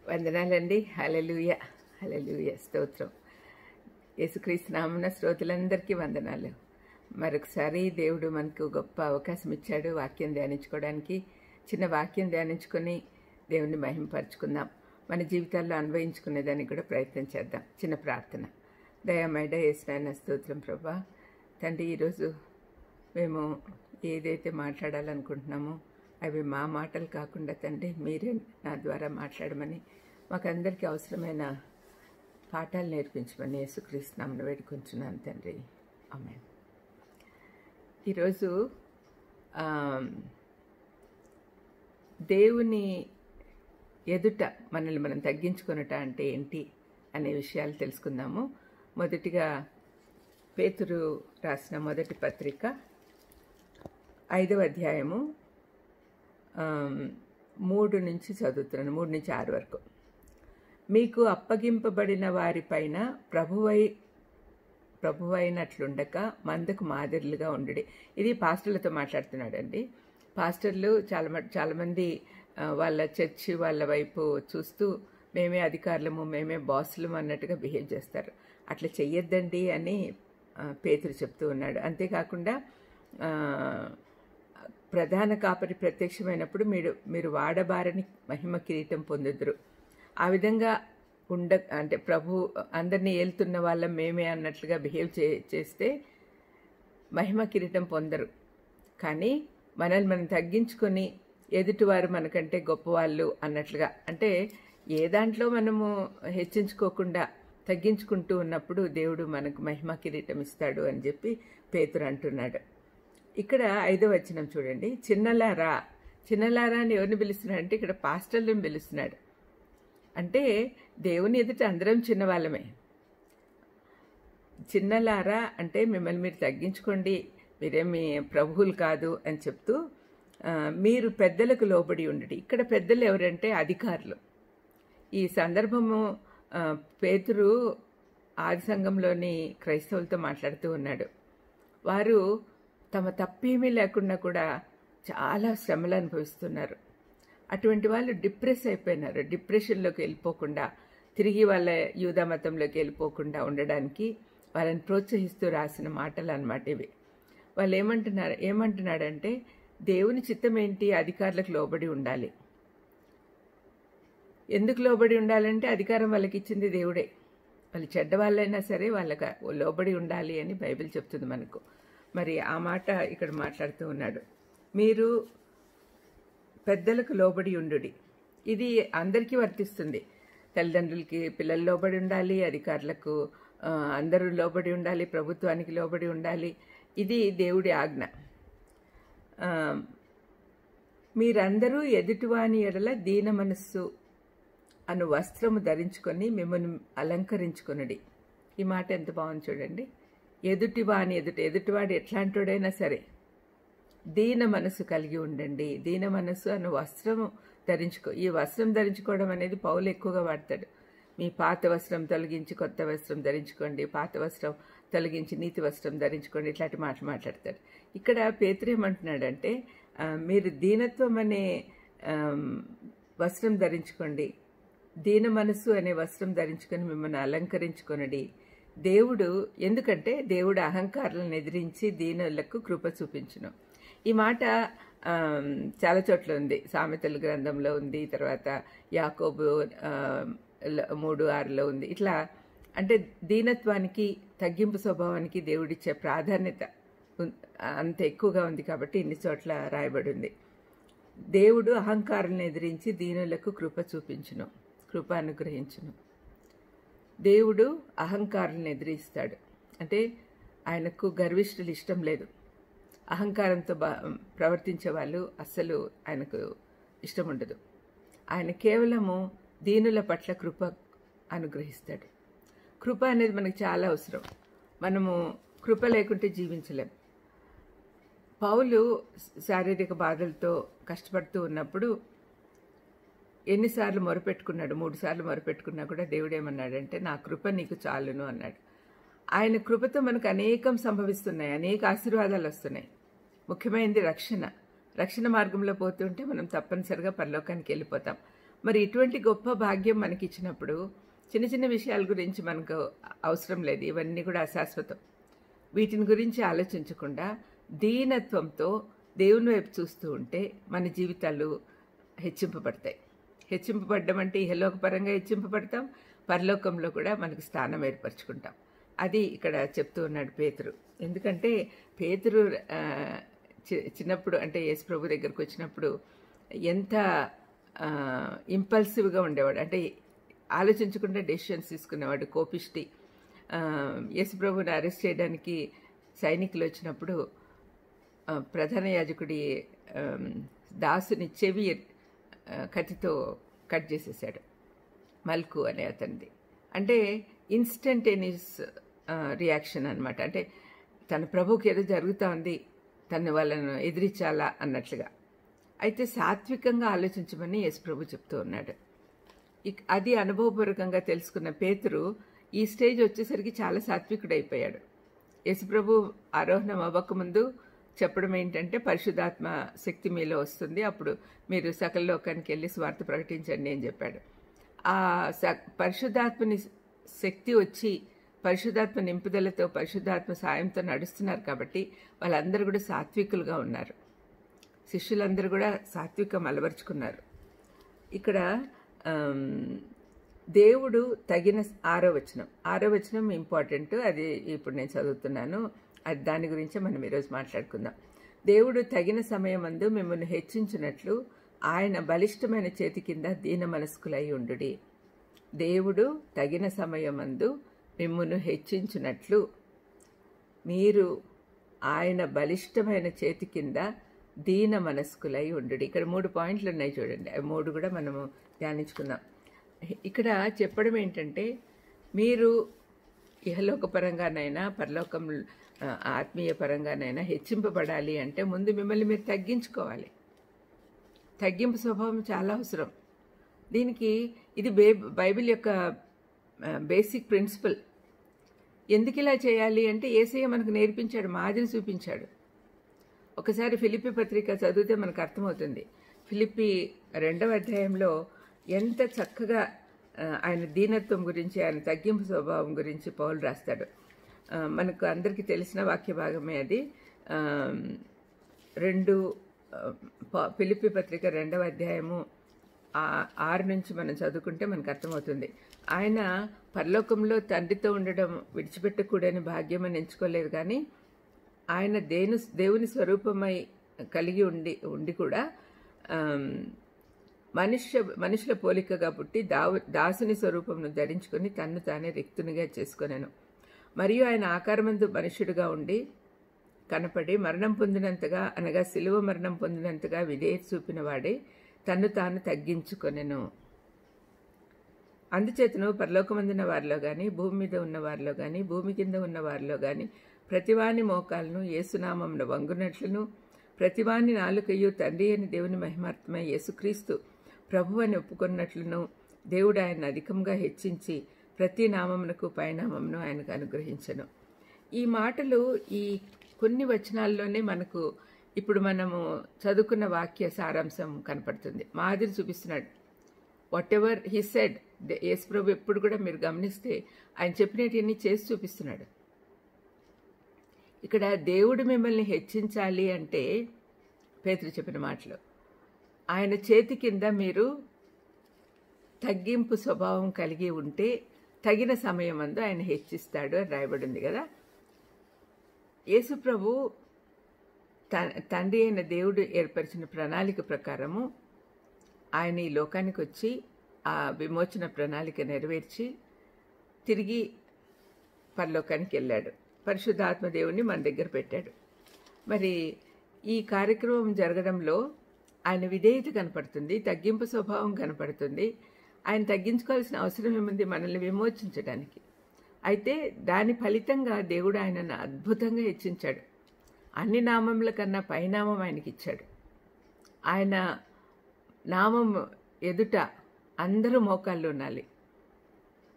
వందనాలండి. హల్లెలూయా, హల్లెలూయా, స్తోత్రం. యేసుక్రీస్తు నామమున శ్రోతలందరికీ వందనాలు. మరొకసారి దేవుడు మనకు గొప్ప అవకాశం ఇచ్చాడు వాక్యం ధ్యానించుకోవడానికి. చిన్న వాక్యం ధ్యానించుకొని దేవుణ్ణి మహిమపరుచుకుందాం. మన జీవితాల్లో అన్వయించుకునేదానికి కూడా ప్రయత్నం చేద్దాం. చిన్న ప్రార్థన. దయామేడ యేసునాయన స్తోత్రం ప్రభా. తండ్రి, ఈరోజు మేము ఏదైతే మాట్లాడాలనుకుంటున్నామో అవి మా మాటలు కాకుండా తండ్రి మీరే నా ద్వారా మాట్లాడమని, మాకందరికీ అవసరమైన పాఠాలు నేర్పించమని యేసుక్రీస్తు నామమున వేడుకొంచున్నాను తండ్రి. ఆమేన్. ఈరోజు దేవుని ఎదుట మనల్ని మనం తగ్గించుకొనుట అంటే ఏంటి అనే విషయాలు తెలుసుకుందాము. మొదటిగా పేతురు రాసిన మొదటి పత్రిక 5వ అధ్యాయము 3 నుంచి చదువుతున్నాను, 3 నుంచి 6 వరకు. మీకు అప్పగింపబడిన వారిపైన ప్రభువైనట్లుండక మందకు మాదిరిలుగా ఉండుడి. ఇది పాస్టర్లతో మాట్లాడుతున్నాడండి. పాస్టర్లు చాలామంది వాళ్ళ చర్చి వాళ్ళ వైపు చూస్తూ మేమే అధికారులము, మేమే బాసులము అన్నట్టుగా బిహేవ్ చేస్తారు. అట్లా చెయ్యొద్దండి అని పేతురు చెప్తూ ఉన్నాడు. అంతేకాకుండా ప్రధాన కాపరి ప్రత్యక్షమైనప్పుడు మీరు వాడబారని మహిమ కిరీటం పొందుదురు. ఆ విధంగా అంటే ప్రభు అందరినీ ఏలుతున్న వాళ్ళం మేమే అన్నట్లుగా బిహేవ్ చేస్తే మహిమ కిరీటం పొందరు. కానీ మనల్ని మనం తగ్గించుకొని ఎదుటివారు మనకంటే గొప్పవాళ్ళు అన్నట్లుగా, అంటే ఏ దాంట్లో మనము హెచ్చించుకోకుండా తగ్గించుకుంటూ ఉన్నప్పుడు దేవుడు మనకు మహిమ కిరీటం ఇస్తాడు అని చెప్పి పేతురు అంటున్నాడు. ఇక్కడ 5వ వచనం చూడండి. చిన్నలారా అని ఎవరిని పిలుస్తున్నాడు అంటే ఇక్కడ పాస్టర్లను పిలుస్తున్నాడు. అంటే దేవుని ఎదుట అందరం చిన్నవాళ్ళమే. చిన్నలారా అంటే మిమ్మల్ని మీరు తగ్గించుకోండి, మీరేమి ప్రభువులు కాదు అని చెప్తూ మీరు పెద్దలకు లోబడి ఉండడి. ఇక్కడ పెద్దలు ఎవరంటే అధికారులు. ఈ సందర్భము పేతురు ఆది సంఘంలోని క్రైస్తవులతో మాట్లాడుతూ ఉన్నాడు. వారు తమ తప్పేమీ లేకుండా కూడా చాలా శ్రమలు అనుభవిస్తున్నారు. అటువంటి వాళ్ళు డిప్రెస్ అయిపోయినారు. డిప్రెషన్లోకి వెళ్ళిపోకుండా, తిరిగి వాళ్ళ యూదా మతంలోకి వెళ్ళిపోకుండా ఉండడానికి వాళ్ళని ప్రోత్సహిస్తూ రాసిన మాటలు అన్నమాట ఇవి. వాళ్ళు ఏమంటున్నాడంటే దేవుని చిత్తం ఏంటి? అధికారులకు లోబడి ఉండాలి. ఎందుకు లోబడి ఉండాలంటే అధికారం వాళ్ళకి ఇచ్చింది దేవుడే. వాళ్ళు చెడ్డవాళ్ళైనా సరే వాళ్ళకి లోబడి ఉండాలి అని బైబిల్ చెప్తుంది మనకు. మరి ఆ మాట ఇక్కడ మాట్లాడుతూ ఉన్నాడు. మీరు పెద్దలకు లోబడి ఉండుడి. ఇది అందరికీ వర్తిస్తుంది. తల్లిదండ్రులకి పిల్లలు లోబడి ఉండాలి, అధికారులకు అందరూ లోబడి ఉండాలి, ప్రభుత్వానికి లోబడి ఉండాలి. ఇది దేవుడి ఆజ్ఞ. మీరందరూ ఎదుటివాని ఎడల దీన మనస్సు అను వస్త్రము ధరించుకొని మిమ్మల్ని అలంకరించుకొనుడి. ఈ మాట ఎంత బాగుంది చూడండి. ఎదుటివాడు ఎట్లాంటోడైనా సరే దీన మనసు కలిగి ఉండండి. దీన మనసు అను వస్త్రము ధరించుకో. ఈ వస్త్రం ధరించుకోవడం అనేది పౌలు ఎక్కువగా వాడతాడు. మీ పాత వస్త్రం తొలగించి కొత్త వస్త్రం ధరించుకోండి, పాత వస్త్రం తొలగించి నీతి వస్త్రం ధరించుకోండి, ఇట్లాంటి మాటలు మాట్లాడతాడు. ఇక్కడ పేతురు ఏమంటున్నాడంటే మీరు దీనత్వం అనే వస్త్రం ధరించుకోండి, దీన మనసు అనే వస్త్రం ధరించుకొని మిమ్మల్ని అలంకరించుకొనడి. ఎందుకంటే దేవుడు అహంకారాలను ఎదిరించి దీనులకు కృప చూపించును. ఈ మాట చాలా చోట్ల ఉంది. సామెతల గ్రంథంలో ఉంది, తర్వాత యాకోబు 3:6లో ఉంది. ఇట్లా అంటే దీనత్వానికి, తగ్గింపు స్వభావానికి దేవుడిచ్చే ప్రాధాన్యత అంత ఎక్కువగా ఉంది కాబట్టి ఇన్ని చోట్ల రాయబడి ఉంది. దేవుడు అహంకారాలను ఎదిరించి దీనులకు కృప చూపించును, కృప అనుగ్రహించును. దేవుడు అహంకారాలను ఎదిరిస్తాడు. అంటే ఆయనకు గర్విష్ఠులు ఇష్టం లేదు. అహంకారంతో ప్రవర్తించే వాళ్ళు అస్సలు ఆయనకు ఇష్టం ఉండదు. ఆయన కేవలము దీనుల పట్ల కృప అనుగ్రహిస్తాడు. కృప అనేది మనకు చాలా అవసరం. మనము కృప లేకుంటే జీవించలేం. పౌలు శారీరక బాధలతో కష్టపడుతూ ఉన్నప్పుడు ఎన్నిసార్లు మొరపెట్టుకున్నాడు? 3 సార్లు మొరపెట్టుకున్నా కూడా దేవుడు ఏమన్నాడంటే నా కృప నీకు చాలును అన్నాడు. ఆయన కృపతో మనకు అనేకం సంభవిస్తున్నాయి, అనేక ఆశీర్వాదాలు వస్తున్నాయి. ముఖ్యమైనది రక్షణ. రక్షణ మార్గంలో పోతుంటే మనం తప్పనిసరిగా పరలోకానికి వెళ్ళిపోతాం. మరి ఇటువంటి గొప్ప భాగ్యం మనకి ఇచ్చినప్పుడు చిన్న చిన్న విషయాల గురించి మనకు అవసరం లేదు, ఇవన్నీ కూడా అశాశ్వతం. వీటిని గురించి ఆలోచించకుండా దీనత్వంతో దేవుని వైపు చూస్తూ ఉంటే మన జీవితాలు హెచ్చింపబడతాయి. హెచ్చింపబడ్డం అంటే ఇహలోకపరంగా హెచ్చింపబడతాం, పరలోకంలో కూడా మనకు స్థానం ఏర్పరచుకుంటాం. అది ఇక్కడ చెప్తూ ఉన్నాడు పేతురు. ఎందుకంటే పేతురు చిన్నప్పుడు అంటే యేసు ప్రభు దగ్గరకు వచ్చినప్పుడు ఎంత ఇంపల్సివ్గా ఉండేవాడు, అంటే ఆలోచించకుండా డెసిషన్స్ తీసుకునేవాడు, కోపిష్టి. యేసు ప్రభుని అరెస్ట్ చేయడానికి సైనికులు వచ్చినప్పుడు ప్రధాన యాజకుడి దాసుని చెవి కత్తితో కట్ చేసేసాడు, మల్కు అనే అతనిది. అంటే ఇన్స్టంటేనియస్ రియాక్షన్ అనమాట. అంటే తన ప్రభుకి ఏదో జరుగుతూ ఉంది, తను వాళ్ళను ఎదిరించాలా అన్నట్లుగా. అయితే సాత్వికంగా ఆలోచించమని యేసు ప్రభు చెప్తూ ఉన్నాడు. అది అనుభవపూర్వకంగా తెలుసుకున్న పేతురు ఈ స్టేజ్ వచ్చేసరికి చాలా సాత్వికుడైపోయాడు. యేసు ప్రభు ఆరోహణం అవ్వకముందు చెప్పడం ఏంటంటే పరిశుద్ధాత్మ శక్తి మీలో వస్తుంది, అప్పుడు మీరు సకల లోకానికి వెళ్ళి స్వార్థ ప్రకటించండి అని చెప్పాడు. ఆ పరిశుద్ధాత్మని శక్తి వచ్చి పరిశుద్ధాత్మ నింపుదలతో పరిశుద్ధాత్మ సాయంతో నడుస్తున్నారు కాబట్టి వాళ్ళందరూ కూడా సాత్వికులుగా ఉన్నారు. శిష్యులందరూ కూడా సాత్వికం అలవర్చుకున్నారు. ఇక్కడ దేవుడు తగిన 6వ వచనం ఇంపార్టెంట్, అది ఇప్పుడు నేను చదువుతున్నాను, అది దాని గురించే మనం ఈరోజు మాట్లాడుకుందాం. దేవుడు తగిన సమయమందు మిమ్మల్ని హెచ్చించినట్లు ఆయన బలిష్టమైన చేతి కింద దీన మనస్కులై ఉండుడి. దేవుడు తగిన సమయమందు మిమ్మును హెచ్చించినట్లు మీరు ఆయన బలిష్టమైన చేతి కింద దీన మనస్కులై ఉండుడి. ఇక్కడ 3 పాయింట్లు ఉన్నాయి చూడండి, అవి 3 కూడా మనము ధ్యానించుకుందాం. ఇక్కడ చెప్పడం ఏంటంటే మీరు ఇహలోకపరంగానైనా పరలోకం ఆత్మీయ పరంగానైనా హెచ్చింపబడాలి అంటే ముందు మిమ్మల్ని మీరు తగ్గించుకోవాలి. తగ్గింపు స్వభావం చాలా అవసరం. దీనికి ఇది బైబిల్ యొక్క బేసిక్ ప్రిన్సిపల్. ఎందుకు ఇలా చేయాలి అంటే యేసయ్య మనకు నేర్పించాడు, మాదిరి చూపించాడు. ఒకసారి ఫిలిప్పీ పత్రిక చదివితే మనకు అర్థమవుతుంది. ఫిలిప్పీ 2వ అధ్యాయంలో ఎంత చక్కగా ఆయన దీనత్వం గురించి, ఆయన తగ్గింపు స్వభావం గురించి పౌలు రాస్తాడు. మనకు అందరికీ తెలిసిన వాక్య భాగమే అది. ఫిలిప్పీ పత్రిక 2వ అధ్యాయము 6 నుంచి మనం చదువుకుంటే మనకు అర్థమవుతుంది. ఆయన పరలోకంలో తండ్రితో ఉండడం విడిచిపెట్టకూడని భాగ్యం అని ఎంచుకోలేదు, కానీ ఆయన దేవుని స్వరూపమై కలిగి ఉండి కూడా మనుషుల పోలికగా పుట్టి దాసుని స్వరూపమును ధరించుకొని తన్ను తానే రిక్తునిగా చేసుకొనెను. మరియు ఆయన ఆకారమందు మనుష్యుడిగా ఉండి కనపడి మరణం పొందినంతగా, అనగా శిలువ మరణం పొందినంతగా విధేయత చూపిన వాడే తన్ను తాను తగ్గించుకొనెను. అందుచేతను పరలోకమందున్న వారిలో గాని, భూమి మీద ఉన్న వారిలో గాని, భూమి కింద ఉన్న వారిలో గాని ప్రతివాని మోకాలను యేసునామమున వంగునట్లును, ప్రతివాని నాలుకయు తండ్రి అని దేవుని మహిమార్థమై యేసుక్రీస్తు ప్రభు అని ఒప్పుకున్నట్లును దేవుడు ఆయన అధికంగా హెచ్చించి ప్రతి నామమునకు పైనామమును ఆయనకు అనుగ్రహించెను. ఈ మాటలు ఈ కొన్ని వచనాల్లోనే మనకు ఇప్పుడు మనము చదువుకున్న వాక్య సారాంశం కనపడుతుంది. మాదిరి చూపిస్తున్నాడు. వాట్ ఎవర్ హీ సెడ్, యేసు ప్రభు ఎప్పుడు కూడా మీరు గమనిస్తే ఆయన చెప్పినవన్నీ చేసి చూపిస్తున్నాడు. ఇక్కడ దేవుడు మిమ్మల్ని హెచ్చించాలి అంటే పేతురు చెప్పిన మాటలు, ఆయన చేతి కింద మీరు తగ్గింపు స్వభావం కలిగి ఉంటే తగిన సమయమందు ఆయన హెచ్చిస్తాడు అని రాయబడింది కదా. యేసు ప్రభు తండ్రి అయిన దేవుడు ఏర్పరిచిన ప్రణాళిక ప్రకారము ఆయన ఈ లోకానికి వచ్చి ఆ విమోచన ప్రణాళిక నెరవేర్చి తిరిగి పరలోకానికి వెళ్ళాడు. పరిశుద్ధాత్మ దేవుణ్ణి మన దగ్గర పెట్టాడు. మరి ఈ కార్యక్రమం జరగడంలో ఆయన విధేయత కనపడుతుంది, తగ్గింపు స్వభావం కనపడుతుంది. ఆయన తగ్గించుకోవాల్సిన అవసరం ఏముంది మనల్ని విమోచించడానికి. అయితే దాని ఫలితంగా దేవుడు ఆయనను అద్భుతంగా హెచ్చించాడు. అన్ని నామముల కన్నా పైనామం ఆయనకి ఇచ్చాడు. ఆయన నామం ఎదుట అందరూ మోకాళ్ళు ఉండాలి,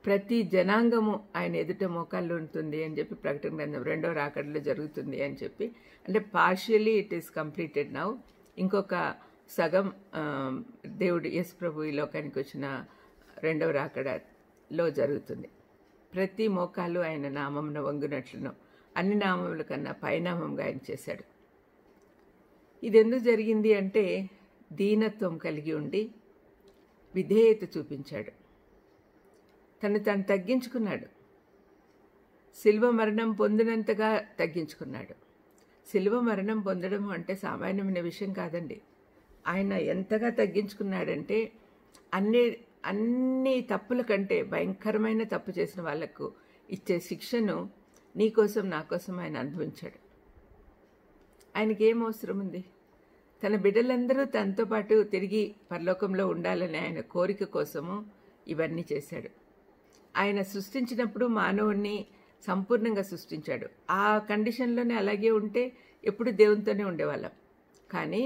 ప్రతి జనాంగము ఆయన ఎదుట మోకాళ్ళు ఉంటుంది అని చెప్పి ప్రకటన గ్రంథం 2వ రాకడలో జరుగుతుంది అని చెప్పి, అంటే partially it is completed now. ఇంకొక సగం దేవుడు యేసు ప్రభు ఈ లోకానికి వచ్చిన రెండవ రాకడలో జరుగుతుంది. ప్రతి మోకాలు ఆయన నామమున వంగునట్లును అన్ని నామముల కన్నా పైనామంగా ఆయన చేశాడు. ఇది ఎందుకు జరిగింది అంటే దీనత్వం కలిగి ఉండి విధేయత చూపించాడు. తను తగ్గించుకున్నాడు. శిలువ మరణం పొందినంతగా తగ్గించుకున్నాడు. శిలువ మరణం పొందడం అంటే సామాన్యమైన విషయం కాదండి. ఆయన ఎంతగా తగ్గించుకున్నాడంటే అన్ని తప్పుల కంటే భయంకరమైన తప్పు చేసిన వాళ్లకు ఇచ్చే శిక్షను నీకోసం నా కోసం ఆయన అనుభవించాడు. ఆయనకి ఏం అవసరం ఉంది? తన బిడ్డలందరూ తనతో పాటు తిరిగి పరలోకంలో ఉండాలని ఆయన కోరిక కోసము ఇవన్నీ చేశాడు. ఆయన సృష్టించినప్పుడు మానవుణ్ణి సంపూర్ణంగా సృష్టించాడు. ఆ కండిషన్లోనే అలాగే ఉంటే ఎప్పుడు దేవునితోనే ఉండేవాళ్ళం. కానీ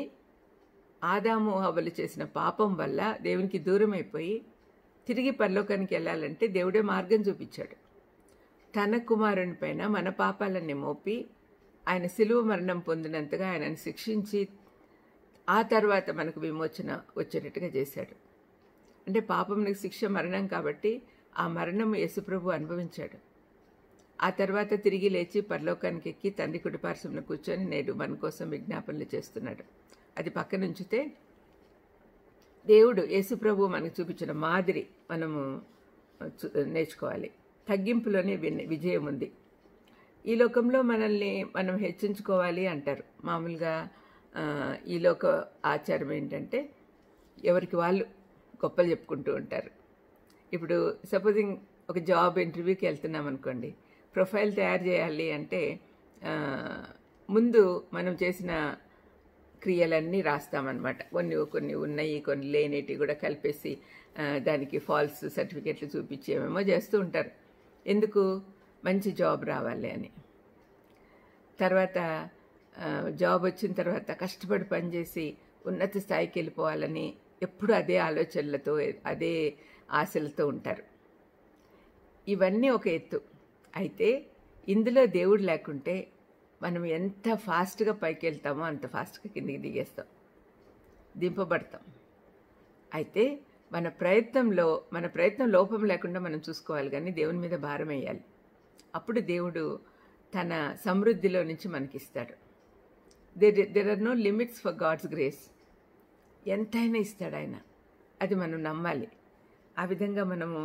ఆదాము హవ్వలు చేసిన పాపం వల్ల దేవునికి దూరం అయిపోయి తిరిగి పరలోకానికి వెళ్ళాలంటే దేవుడే మార్గం చూపించాడు. తన కుమారుని పైన మన పాపాలన్నీ మోపి ఆయన శిలువ మరణం పొందినంతగా ఆయనను శిక్షించి ఆ తర్వాత మనకు విమోచన వచ్చేటట్టుగా చేశాడు. అంటే పాపమునికి శిక్ష మరణం కాబట్టి ఆ మరణం యేసుప్రభు అనుభవించాడు. ఆ తర్వాత తిరిగి లేచి పరలోకానికి ఎక్కి తండ్రి కుడి పార్శ్వమున కూర్చొని నేడు మన కోసం విజ్ఞాపనలు చేస్తున్నాడు. అది పక్కన ఉంచితే దేవుడు యేసుప్రభు మనకు చూపించిన మాదిరి మనము నేర్చుకోవాలి. తగ్గింపులోనే విజయం ఉంది. ఈ లోకంలో మనల్ని మనం హెచ్చించుకోవాలి అంటారు. మామూలుగా ఈ లోక ఆచారం ఏంటంటే ఎవరికి వాళ్ళు గొప్పలు చెప్పుకుంటూ ఉంటారు. ఇప్పుడు సపోజింగ్ ఒక జాబ్ ఇంటర్వ్యూకి వెళ్తున్నాం అనుకోండి, ప్రొఫైల్ తయారు చేయాలి అంటే ముందు మనం చేసిన క్రియలన్నీ రాస్తామన్నమాట. కొన్ని ఉన్నాయి, కొన్ని లేనిటి కూడా కలిపేసి దానికి ఫాల్స్ సర్టిఫికెట్లు చూపించి ఏమేమో చేస్తూ ఉంటారు. ఎందుకు? మంచి జాబ్ రావాలి అని. తర్వాత జాబ్ వచ్చిన తర్వాత కష్టపడి పనిచేసి ఉన్నత స్థాయికి వెళ్ళిపోవాలని ఎప్పుడు అదే ఆలోచనలతో అదే ఆశలతో ఉంటారు. ఇవన్నీ ఒక ఎత్తు. అయితే ఇందులో దేవుడు లేకుంటే మనం ఎంత ఫాస్ట్గా పైకి వెళ్తామో అంత ఫాస్ట్గా కిందికి దింపబడతాం. అయితే మన ప్రయత్నం లోపం లేకుండా మనం చూసుకోవాలి, కానీ దేవుని మీద భారం వేయాలి. అప్పుడు దేవుడు తన సమృద్ధిలో నుంచి మనకిస్తాడు. There are no limits for God's grace. ఎంతైనా ఇస్తాడు ఆయన. అది మనం నమ్మాలి. ఆ విధంగా మనము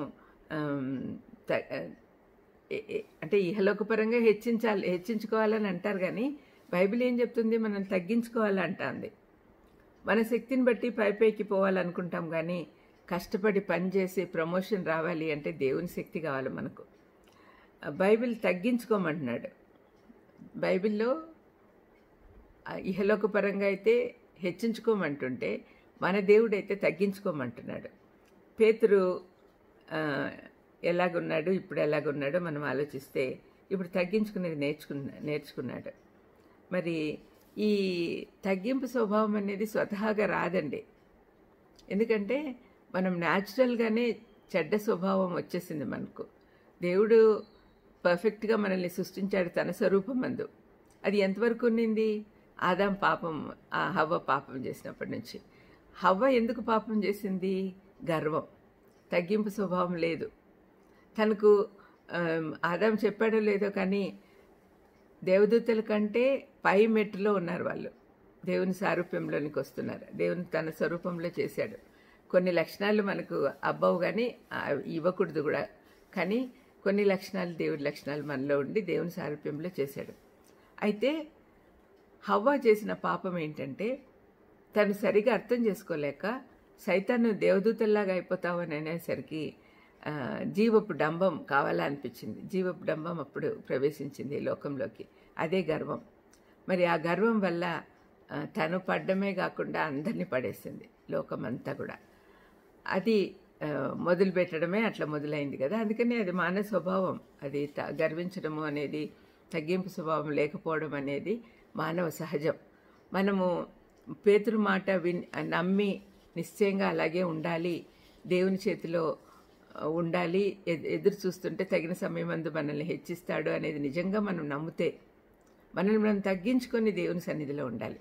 అంటే ఇహలోకపరంగా హెచ్చించుకోవాలని అంటారు, కానీ బైబిల్ ఏం చెప్తుంది? మనం తగ్గించుకోవాలంటుంది. మన శక్తిని బట్టి పైకి పోవాలనుకుంటాం, కానీ కష్టపడి పనిచేసి ప్రమోషన్ రావాలి అంటే దేవుని శక్తి కావాలి మనకు. బైబిల్ తగ్గించుకోమంటున్నాడు. బైబిల్లో ఇహలోకపరంగా అయితే హెచ్చించుకోమంటుంటే మన దేవుడైతే తగ్గించుకోమంటున్నాడు. పేతురు ఎలాగున్నాడు, ఇప్పుడు ఎలాగున్నాడో మనం ఆలోచిస్తే ఇప్పుడు తగ్గించుకునేది నేర్చుకున్నాడు. మరి ఈ తగ్గింపు స్వభావం అనేది స్వతహాగా రాదండి. ఎందుకంటే మనం న్యాచురల్గానే చెడ్డ స్వభావం వచ్చేసింది మనకు. దేవుడు పర్ఫెక్ట్గా మనల్ని సృష్టించాడు తన స్వరూపమందు. అది ఎంతవరకు ఉన్నింది? ఆదాం పాపం, హవ్వ పాపం చేసినప్పటి నుంచి. హవ్వ ఎందుకు పాపం చేసింది? గర్వం, తగ్గింపు స్వభావం లేదు. తనకు ఆదాం చెప్పాడో లేదో కానీ దేవదూతల కంటే పై మెట్టులో ఉన్నారు వాళ్ళు. దేవుని సారూప్యంలోనికి వస్తున్నారు. దేవుని తన స్వరూపంలో చేశాడు. కొన్ని లక్షణాలు మనకు అబ్బవు కానీ ఇవ్వకూడదు కూడా, కానీ కొన్ని లక్షణాలు దేవుడి లక్షణాలు మనలో ఉండి దేవుని సారూప్యంలో చేశాడు. అయితే హవ్వ చేసిన పాపం ఏంటంటే తను సరిగా అర్థం చేసుకోలేక సైతాను దేవదూతల్లాగా అయిపోతావు అని అనేసరికి జీవపు డంబం కావాలనిపించింది. జీవపు డంబం అప్పుడు ప్రవేశించింది ఈ లోకంలోకి. అదే గర్వం. మరి ఆ గర్వం వల్ల తను పడ్డమే కాకుండా అందరినీ పడేసింది, లోకమంతా కూడా. అది మొదలు పెట్టడమే అట్లా మొదలైంది కదా. అందుకని అది మానవ స్వభావం. అది గర్వించడము అనేది, తగ్గింపు స్వభావం లేకపోవడం అనేది మానవ సహజం. మనము పేతురు మాట నమ్మి నిశ్చయంగా అలాగే ఉండాలి, దేవుని చేతిలో ఉండాలి, ఎదురు చూస్తుంటే తగిన సమయమందు మనల్ని హెచ్చిస్తాడు అనేది నిజంగా మనం నమ్మితే మనల్ని మనం తగ్గించుకొని దేవుని సన్నిధిలో ఉండాలి.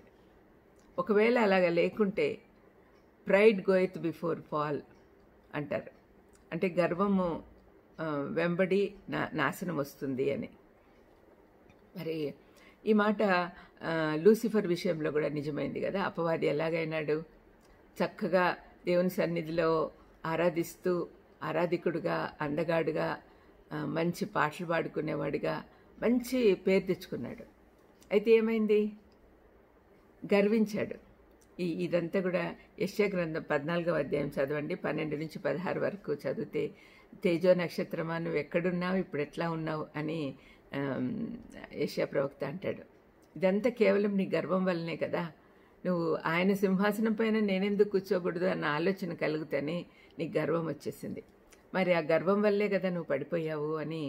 ఒకవేళ అలాగా లేకుంటే ప్రైడ్ గోయత్ బిఫోర్ ఫాల్ అంటారు. అంటే గర్వము వెంబడి నాశనం వస్తుంది అని. మరి ఈ మాట లూసిఫర్ విషయంలో కూడా నిజమైంది కదా. అపవాది ఎలాగైనాడు, చక్కగా దేవుని సన్నిధిలో ఆరాధిస్తూ ఆరాధికుడుగా, అందగాడుగా, మంచి పాటలు పాడుకునేవాడిగా మంచి పేరు తెచ్చుకున్నాడు. అయితే ఏమైంది? గర్వించాడు. ఇదంతా కూడా యెషయా గ్రంథం 14వ అధ్యాయం చదవండి, 12 నుంచి 16 వరకు చదివితే, తేజో నక్షత్రమా నువ్వు ఎక్కడున్నావు, ఇప్పుడు ఎట్లా ఉన్నావు అని యెషయా ప్రవక్త అంటాడు. ఇదంతా కేవలం నీ గర్వం వల్లనే కదా. నువ్వు ఆయన సింహాసనం పైన నేనెందుకు కూర్చోకూడదు అన్న ఆలోచన కలుగుతని నీకు గర్వం వచ్చేసింది. మరి ఆ గర్వం వల్లే కదా నువ్వు పడిపోయావు అని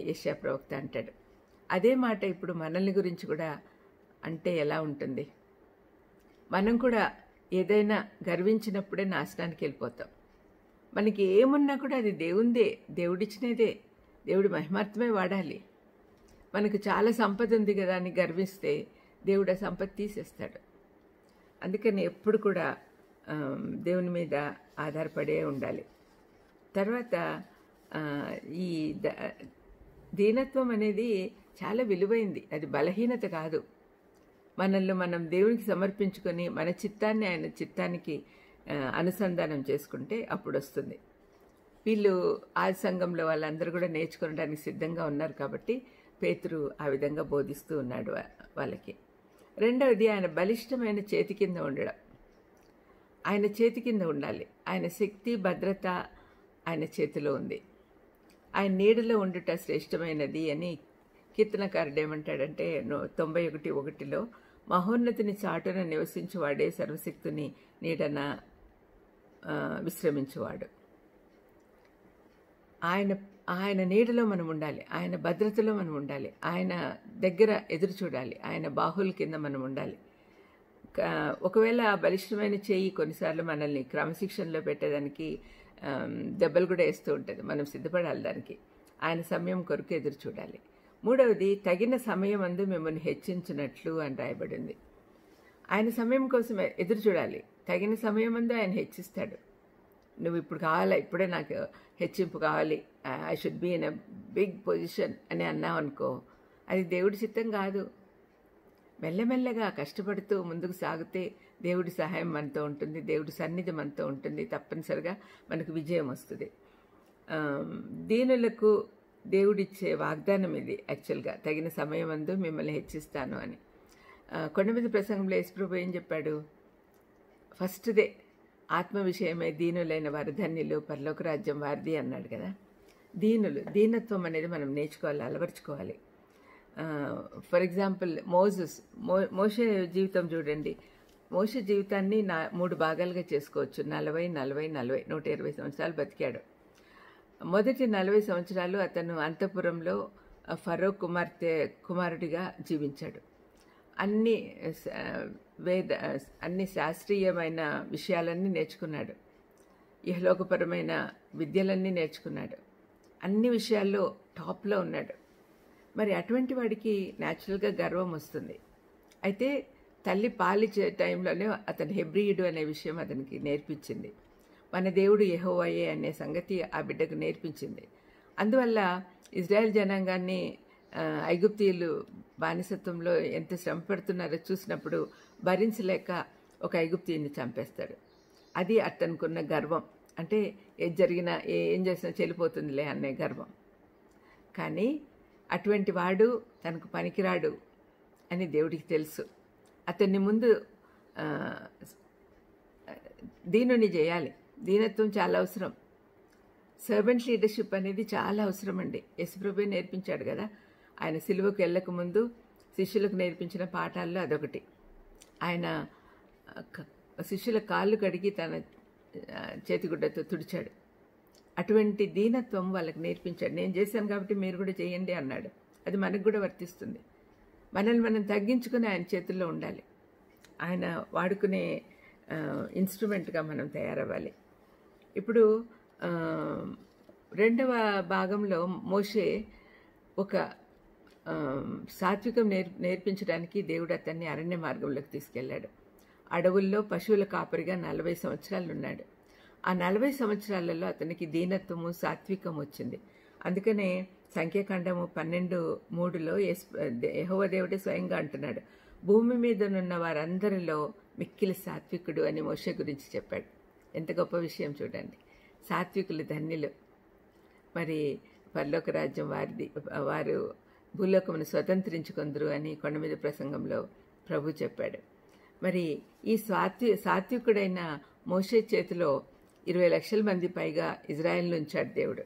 యెషయా ప్రవక్త అంటాడు. అదే మాట ఇప్పుడు మనల్ని గురించి కూడా అంటే ఎలా ఉంటుంది? మనం కూడా ఏదైనా గర్వించినప్పుడే నాశనానికి వెళ్ళిపోతాం. మనకి ఏమున్నా కూడా అది దేవుందే, దేవుడిచ్చినదే, దేవుడి మహిమార్థమే వాడాలి. మనకు చాలా సంపద ఉంది కదా అని గర్విస్తే దేవుడు ఆ సంపద తీసేస్తాడు. అందుకని ఎప్పుడు కూడా దేవుని మీద ఆధారపడే ఉండాలి. తర్వాత ఈ దీనత్వం అనేది చాలా విలువైంది, అది బలహీనత కాదు. మనల్ని మనం దేవునికి సమర్పించుకొని మన చిత్తాన్ని ఆయన చిత్తానికి అనుసంధానం చేసుకుంటే అప్పుడు వస్తుంది. వీళ్ళు ఆది సంఘంలో వాళ్ళందరూ కూడా నేర్చుకోవడానికి సిద్ధంగా ఉన్నారు కాబట్టి పేతురు ఆ విధంగా బోధిస్తూ ఉన్నాడు వాళ్ళకి. రెండవది, ఆయన బలిష్టమైన చేతి కింద ఉండడం. ఆయన చేతి కింద ఉండాలి. ఆయన శక్తి, భద్రత ఆయన చేతిలో ఉంది. ఆయన నీడలో ఉండుట శ్రేష్టమైనది అని కీర్తనకారుడు ఏమంటాడంటే 91:1 మహోన్నతిని చాటున నివసించువాడే సర్వశక్తుని నీడన విశ్రమించువాడు. ఆయన నీడలో మనం ఉండాలి, ఆయన భద్రతలో మనం ఉండాలి, ఆయన దగ్గర ఎదురు చూడాలి, ఆయన బాహుల కింద మనం ఉండాలి. ఒకవేళ ఆ బలిష్టమైన చేయి కొన్నిసార్లు మనల్ని క్రమశిక్షణలో పెట్టేదానికి దెబ్బలు కూడా వేస్తూ ఉంటుంది. మనం సిద్ధపడాలి దానికి. ఆయన సమయం కొరకు ఎదురు చూడాలి. మూడవది, తగిన సమయం అందు మిమ్మల్ని హెచ్చించినట్లు అని రాయబడింది. ఆయన సమయం కోసం ఎదురు చూడాలి. తగిన సమయం అందు ఆయన హెచ్చిస్తాడు. నువ్వు ఇప్పుడు కావాలా, ఇప్పుడే నాకు హెచ్చింపు కావాలి, I should be in a big position అని అన్నావు అనుకో, అది దేవుడి చిత్తం కాదు. మెల్లమెల్లగా కష్టపడుతూ ముందుకు సాగితే దేవుడి సహాయం మనతో ఉంటుంది, దేవుడి సన్నిధి మనతో ఉంటుంది, తప్పనిసరిగా మనకు విజయం వస్తుంది. దీనులకు దేవుడిచ్చే వాగ్దానం ఇది. యాక్చువల్గా తగిన సమయం అందు మిమ్మల్ని హెచ్చిస్తాను అని. కొండ మీద ప్రసంగంలో యేసుప్రభు ఏం చెప్పాడు? ఫస్ట్దే ఆత్మ విషయమై దీనులైన వారు ధన్యులు, పరలోక రాజ్యం వారిది అన్నాడు కదా. దీనత్వం అనేది మనం నేర్చుకోవాలి, అలవర్చుకోవాలి. ఫర్ ఎగ్జాంపుల్ మోషే జీవితం చూడండి. మోషే జీవితాన్ని 3 భాగాలుగా చేసుకోవచ్చు. 40, 120 సంవత్సరాలు బతికాడు. మొదటి 40 సంవత్సరాలు అతను అంతఃపురంలో ఫరో కుమారుడిగా జీవించాడు. అన్ని శాస్త్రీయమైన విషయాలన్నీ నేర్చుకున్నాడు. ఇహలోకపరమైన విద్యలన్నీ నేర్చుకున్నాడు. అన్ని విషయాల్లో టాప్లో ఉన్నాడు. మరి అటువంటి వాడికి న్యాచురల్గా గర్వం వస్తుంది. అయితే తల్లి పాలిచ్చే టైంలోనే అతను హెబ్రీయుడు అనే విషయం అతనికి నేర్పించింది. మన దేవుడు యెహోవాయే అనే సంగతి ఆ బిడ్డకు నేర్పించింది. అందువల్ల ఇజ్రాయెల్ జనాంగాన్ని ఐగుప్తీయులు బానిసత్వంలో ఎంత శ్రమ పెడుతున్నారో చూసినప్పుడు భరించలేక ఒక ఐగుప్తీయుని చంపేస్తాడు. అది అతనుకున్న గర్వం. అంటే ఏది జరిగినా ఏం చేసినా చెల్లిపోతుందిలే అనే గర్వం. కానీ అటువంటి వాడు తనకు పనికిరాడు అని దేవుడికి తెలుసు. అతన్ని ముందు దీనుని చేయాలి. దీనత్వం చాలా అవసరం. సర్వెంట్ లీడర్షిప్ అనేది చాలా అవసరం అండి. యేసుప్రభువే నేర్పించాడు కదా. ఆయన సిలువకు వెళ్ళక ముందు శిష్యులకు నేర్పించిన పాఠాల్లో అదొకటి. ఆయన శిష్యుల కాళ్ళు కడిగి తన చేతిగుడ్డతో తుడిచాడు. అటువంటి దీనత్వం వాళ్ళకి నేర్పించాడు. నేను చేశాను కాబట్టి మీరు కూడా చేయండి అన్నాడు. అది మనకు కూడా వర్తిస్తుంది. మనల్ని మనం తగ్గించుకుని ఆయన చేతుల్లో ఉండాలి. ఆయన వాడుకునే ఇన్స్ట్రుమెంట్గా మనం తయారవ్వాలి. ఇప్పుడు రెండవ భాగంలో మోషే ఒక సాత్వికం నేర్పించడానికి దేవుడు అతన్ని అరణ్య మార్గంలోకి తీసుకెళ్లాడు. అడవుల్లో పశువుల కాపరిగా 40 సంవత్సరాలు ఉన్నాడు. ఆ 40 సంవత్సరాలలో అతనికి దీనత్వము, సాత్వికం వచ్చింది. అందుకనే సంఖ్యాకాండము 12:3లో యెహోవా దేవుడే స్వయంగా అంటున్నాడు, భూమి మీదనున్న వారందరిలో మిక్కిలి సాత్వికుడు అని మోషే గురించి చెప్పాడు. ఎంత గొప్ప విషయం చూడండి. సాత్వికులు ధన్యులు. మరి పరలోక రాజ్యం వారిది, వారు భూలోకమును స్వతంత్రించుకొందురు అని కొండ మీద ప్రసంగంలో ప్రభు చెప్పాడు. మరి ఈ సాత్వికుడైన మోషే చేతిలో 20 లక్షల మంది పైగా ఇజ్రాయెల్ను ఉంచాడు దేవుడు.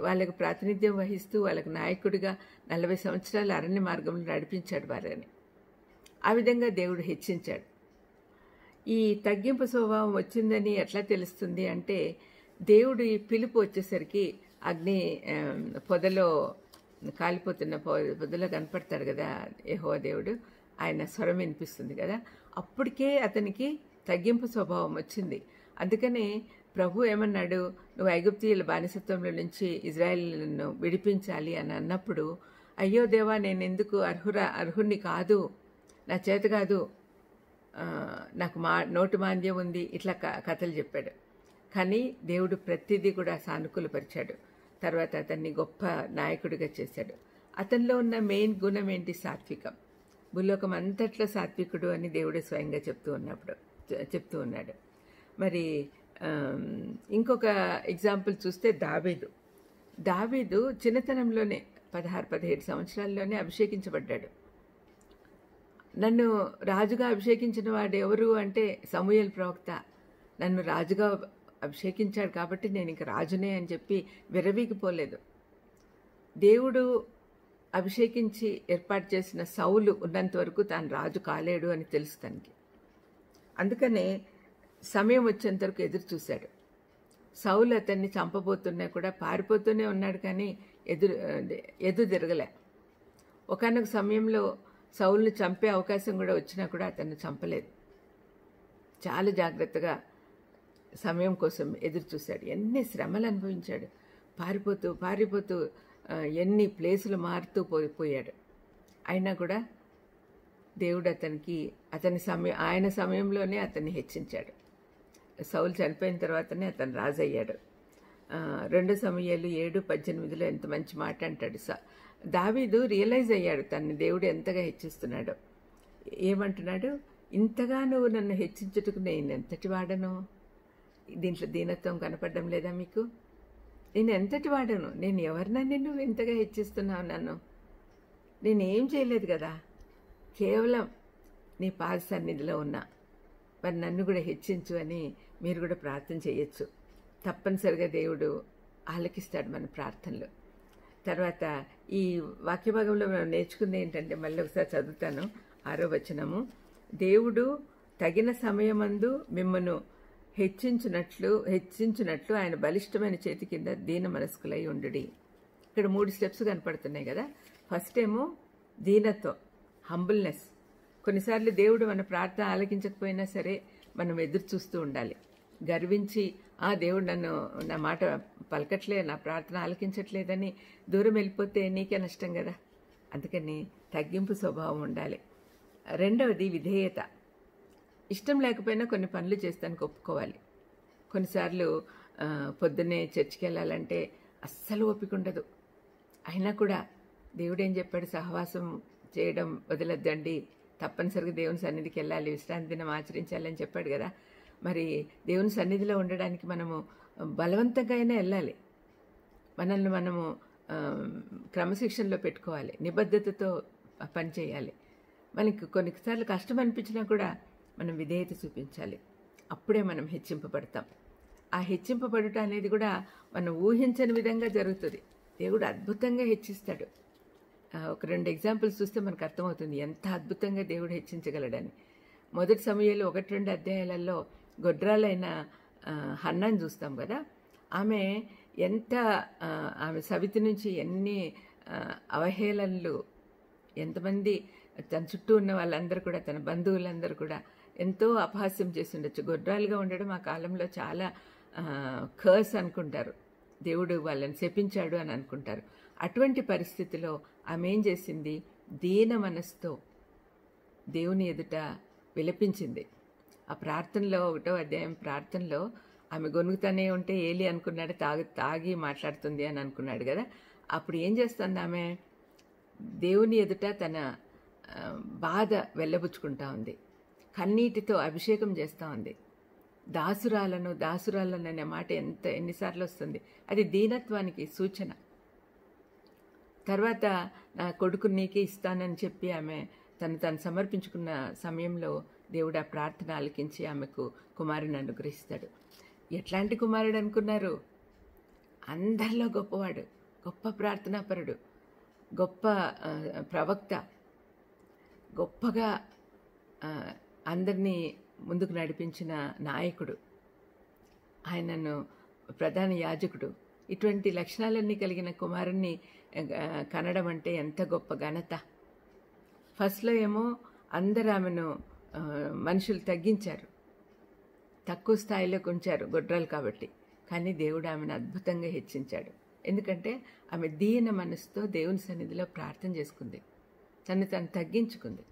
వాళ్ళకు ప్రాతినిధ్యం వహిస్తూ వాళ్ళకు నాయకుడిగా 40 సంవత్సరాల అరణ్య మార్గంలో నడిపించాడు వారిని. ఆ విధంగా దేవుడు హెచ్చించాడు. ఈ తగ్గింపు స్వభావం వచ్చిందని ఎట్లా తెలుస్తుంది అంటే, దేవుడు ఈ పిలుపు వచ్చేసరికి అగ్ని పొదలో కాలిపోతున్న పొదలో కనపడతాడు కదా యెహోవా దేవుడు, ఆయన స్వరం వినిపిస్తుంది కదా, అప్పటికే అతనికి తగ్గింపు స్వభావం వచ్చింది. అందుకనే ప్రభు ఏమన్నాడు, నువ్వు ఐగుప్తీయుల బానిసత్వంలో నుంచి ఇజ్రాయేలును విడిపించాలి అని అన్నప్పుడు, అయ్యో దేవా నేను ఎందుకు అర్హుణ్ణి కాదు, నా చేత కాదు, నాకు నోటి మాంద్యం ఉంది, ఇట్లా కథలు చెప్పాడు. కానీ దేవుడు ప్రతిదీ కూడా సానుకూలపరిచాడు. తర్వాత అతన్ని గొప్ప నాయకుడిగా చేశాడు. అతనిలో ఉన్న మెయిన్ గుణం ఏంటి? సాత్వికం. భూలోకం అంతట్లో సాత్వికుడు అని దేవుడే స్వయంగా చెప్తూ ఉన్నాడు. మరి ఇంకొక ఎగ్జాంపుల్ చూస్తే దావీదు చిన్నతనంలోనే 16-17 సంవత్సరాల్లోనే అభిషేకించబడ్డాడు. నన్ను రాజుగా అభిషేకించిన వాడు ఎవరు అంటే సమూయేలు ప్రవక్త. నన్ను రాజుగా అభిషేకించాడు కాబట్టి నేను ఇంక రాజునే అని చెప్పి విర్రవీగిపోలేదు. దేవుడు అభిషేకించి ఏర్పాటు చేసిన సౌలు ఉన్నంత వరకు తాను రాజు కాలేడు అని తెలుసు తనకి. అందుకనే సమయం వచ్చేంత వరకు ఎదురు చూశాడు. సౌలు అతన్ని చంపబోతున్నా కూడా పారిపోతూనే ఉన్నాడు, కానీ ఎదురు తిరగలే. ఒకానొక సమయంలో సౌలుని చంపే అవకాశం కూడా వచ్చినా కూడా అతన్ని చంపలేదు. చాలా జాగ్రత్తగా సమయం కోసం ఎదురు చూశాడు. ఎన్ని శ్రమలు అనుభవించాడు. పారిపోతూ ఎన్ని ప్లేసులు మారుతూ పోయాడు. అయినా కూడా దేవుడు ఆయన సమయంలోనే అతన్ని హెచ్చించాడు. సౌలు చనిపోయిన తర్వాతనే అతను రాజు అయ్యాడు. 2 సమూయేలు 7:18లో ఎంత మంచి మాట అంటాడు. దావీదు రియలైజ్ అయ్యాడు తన్ని దేవుడు ఎంతగా హెచ్చిస్తున్నాడో. ఏమంటున్నాడు? ఇంతగా నువ్వు నన్ను హెచ్చించుటకు నేను ఎంతటి వాడను? దీంట్లో దీనత్వం కనపడడం లేదా మీకు? నేను ఎంతటి వాడను? నేను ఎవరినని నువ్వు ఇంతగా హెచ్చిస్తున్నావు నన్ను? నేనేం చేయలేదు కదా, కేవలం నీ పాద సన్నిధిలో ఉన్నా. మరి నన్ను కూడా హెచ్చించు అని మీరు కూడా ప్రార్థన చేయొచ్చు. తప్పనిసరిగా దేవుడు ఆలకిస్తాడు మన ప్రార్థనలు. తర్వాత ఈ వాక్యభాగంలో మనం నేర్చుకుంది ఏంటంటే, మళ్ళీ ఒకసారి చదువుతాను 6వ వచనము. దేవుడు తగిన సమయమందు మిమ్మను హెచ్చించునట్లు ఆయన బలిష్టమైన చేతి కింద దీన మనస్కులై ఉండుడి. ఇక్కడ 3 స్టెప్స్ కనపడుతున్నాయి కదా. ఫస్ట్ ఏమో దీనత్వం, హంబుల్నెస్. కొన్నిసార్లు దేవుడు మన ప్రార్థన ఆలకించకపోయినా సరే మనం ఎదురు చూస్తూ ఉండాలి. గర్వించి దేవుడు నా మాట పలకట్లే, నా ప్రార్థన ఆలకించట్లేదని దూరం వెళ్ళిపోతే నీకే నష్టం కదా. అందుకని తగ్గింపు స్వభావం ఉండాలి. రెండవది విధేయత. ఇష్టం లేకపోయినా కొన్ని పనులు చేస్తానికి ఒప్పుకోవాలి. కొన్నిసార్లు పొద్దున్నే చర్చికి వెళ్ళాలంటే అస్సలు ఓపిక ఉండదు. అయినా కూడా దేవుడు ఏం చెప్పాడు? సహవాసం చేయడం వదలొద్దండి, తప్పనిసరిగా దేవుని సన్నిధికి వెళ్ళాలి, విశ్రాంతి దినం ఆచరించాలని చెప్పాడు కదా. మరి దేవుని సన్నిధిలో ఉండడానికి మనము బలవంతంగా అయినా వెళ్ళాలి. మనల్ని మనము క్రమశిక్షణలో పెట్టుకోవాలి, నిబద్ధతతో పనిచేయాలి. మనకి కొన్నిసార్లు కష్టం అనిపించినా కూడా మనం విధేయత చూపించాలి. అప్పుడే మనం హెచ్చింపబడతాం. ఆ హెచ్చింపబడుట అనేది కూడా మనం ఊహించని విధంగా జరుగుతుంది. దేవుడు అద్భుతంగా హెచ్చిస్తాడు. ఒక 2 ఎగ్జాంపుల్స్ చూస్తే మనకు అర్థమవుతుంది ఎంత అద్భుతంగా దేవుడు హెచ్చించగలడని. 1 సమూయేలు 1-2 అధ్యాయాలలో గొడ్రాలైన హన్నాను చూస్తాం కదా. ఆమె సవితి నుంచి ఎన్ని అవహేళనలు, ఎంతమంది తన చుట్టూ ఉన్న వాళ్ళందరూ కూడా, తన బంధువులందరూ కూడా ఎంతో అపహాస్యం చేసి ఉండొచ్చు. గొడ్రాలుగా ఉండడం ఆ కాలంలో చాలా కర్స్ అనుకుంటారు, దేవుడు వాళ్ళని శపించాడు అని అనుకుంటారు. అటువంటి పరిస్థితిలో ఆమె ఏం చేసింది? దీన మనసుతో దేవుని ఎదుట విలపించింది. ఆ ప్రార్థనలో 1వ అధ్యాయం ప్రార్థనలో ఆమె గొనుగుతానే ఉంటే ఏలి అనుకున్నాడు తాగి మాట్లాడుతుంది అని అనుకున్నాడు కదా. అప్పుడు ఏం చేస్తుంది ఆమె? దేవుని ఎదుట తన బాధ వెళ్ళబుచ్చుకుంటా ఉంది. కన్నీటితో అభిషేకం చేస్తూ ఉంది. దాసురాలను అనే మాట ఎన్నిసార్లు వస్తుంది. అది దీనత్వానికి సూచన. తర్వాత నా కొడుకు నీకే ఇస్తానని చెప్పి ఆమె తను సమర్పించుకున్న సమయంలో దేవుడు ఆ ప్రార్థన ఆలకించి ఆమెకు కుమారుని అనుగ్రహిస్తాడు. ఎట్లాంటి కుమారుడు అనుకున్నారు? అందరిలో గొప్పవాడు, గొప్ప ప్రార్థనాపరుడు, గొప్ప ప్రవక్త, గొప్పగా అందరినీ ముందుకు నడిపించిన నాయకుడు, ఆయనను ప్రధాన యాజకుడు. ఇటువంటి లక్షణాలన్నీ కలిగిన కుమారుణ్ణి కనడం అంటే ఎంత గొప్ప ఘనత. ఫస్ట్లో ఏమో అందరూ ఆమెను మనుషులు తగ్గించారు, తక్కువ స్థాయిలోకి ఉంచారు గొడ్రాలు కాబట్టి. కానీ దేవుడు ఆమెను అద్భుతంగా హెచ్చించాడు. ఎందుకంటే ఆమె దీన మనసుతో దేవుని సన్నిధిలో ప్రార్థన చేసుకుంది, తను తగ్గించుకుంది.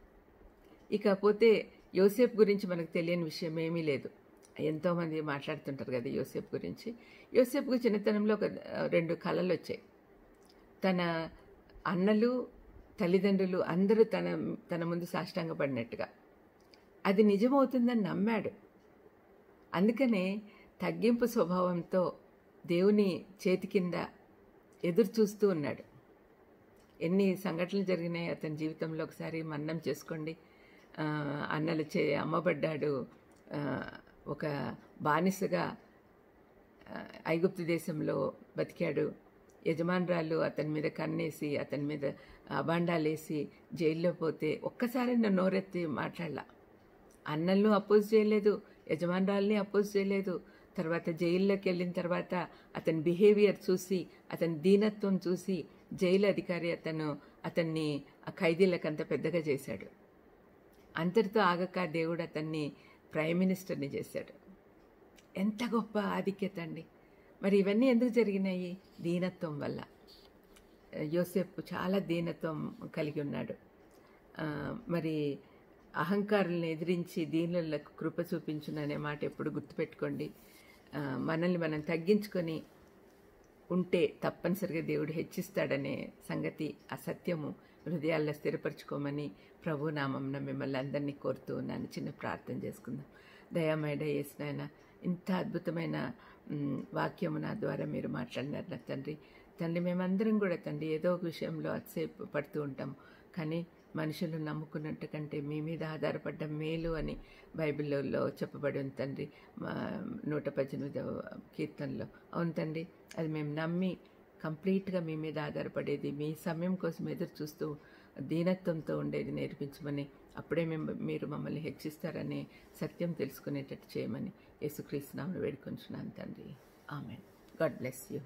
ఇకపోతే యోసేపు గురించి మనకు తెలియని విషయం ఏమీ లేదు. ఎంతోమంది మాట్లాడుతుంటారు కదా యోసేపు గురించి. యోసేపుకు చిన్నతనంలో 2 కలలు వచ్చాయి. తన అన్నలు, తల్లిదండ్రులు అందరూ తన ముందు సాష్టాంగపడినట్టుగా. అది నిజమవుతుందని నమ్మాడు. అందుకనే తగ్గింపు స్వభావంతో దేవుని చేతి కింద ఎదురు చూస్తూ ఉన్నాడు. ఎన్ని సంఘటనలు జరిగినాయి అతని జీవితంలో ఒకసారి మన్నం చేసుకోండి. అన్నలు అమ్మబడ్డాడు, ఒక బానిసగా ఐగుప్తు దేశంలో బతికాడు. యజమానురాలు అతని మీద కన్నేసి అతని మీద అబాండాలేసి జైల్లో పోతే ఒక్కసారి నోరెత్తి మాట్లాడలా. అన్నలను అపోజ్ చేయలేదు, యజమానురాల్ని అపోజ్ చేయలేదు. తర్వాత జైల్లోకి వెళ్ళిన తర్వాత అతని బిహేవియర్ చూసి, అతని దీనత్వం చూసి జైలు అధికారి అతన్ని ఖైదీలకంత పెద్దగా చేశాడు. అంతటితో ఆగక దేవుడు అతన్ని ప్రైమ్ మినిస్టర్ని చేశాడు. ఎంత గొప్ప ఆధిక్యత అండి. మరి ఇవన్నీ ఎందుకు జరిగినాయి? దీనత్వం వల్ల. యోసేపు చాలా దీనత్వం కలిగి ఉన్నాడు. మరి అహంకారులను ఎదిరించి దీనులకు కృప చూపించుననే మాట ఎప్పుడు గుర్తుపెట్టుకోండి. మనల్ని మనం తగ్గించుకొని ఉంటే తప్పనిసరిగా దేవుడు హెచ్చిస్తాడనే సంగతి, ఆ సత్యము హృదయాల్లో స్థిరపరచుకోమని ప్రభునామంన మిమ్మల్ని అందరినీ కోరుతూ ఉన్నాను. చిన్న ప్రార్థన చేసుకుందాం. దయామయుడ యేసు నాయన, ఇంత అద్భుతమైన వాక్యము నా ద్వారా మీరు మాట్లాడినారు నా తండ్రి. మేమందరం కూడా తండ్రి ఏదో ఒక విషయంలో అతిసేపు పడుతూ ఉంటాం. కానీ మనుషులు నమ్ముకున్నట్టు కంటే మీ మీద ఆధారపడ్డ మేలు అని బైబిల్లో చెప్పబడి ఉంది తండ్రి, 118వ కీర్తనలో. అవును తండ్రి, అది మేము నమ్మి కంప్లీట్గా మీ మీద ఆధారపడేది, మీ సమయం కోసం ఎదురు చూస్తూ దీనత్వంతో ఉండేది నేర్పించమని, అప్పుడే మీరు మమ్మల్ని హెచ్చిస్తారనే సత్యం తెలుసుకునేటట్టు చేయమని యేసుక్రీస్తు నామములో వేడుకొంచున్నాను తండ్రి. ఆమేన్. God bless you.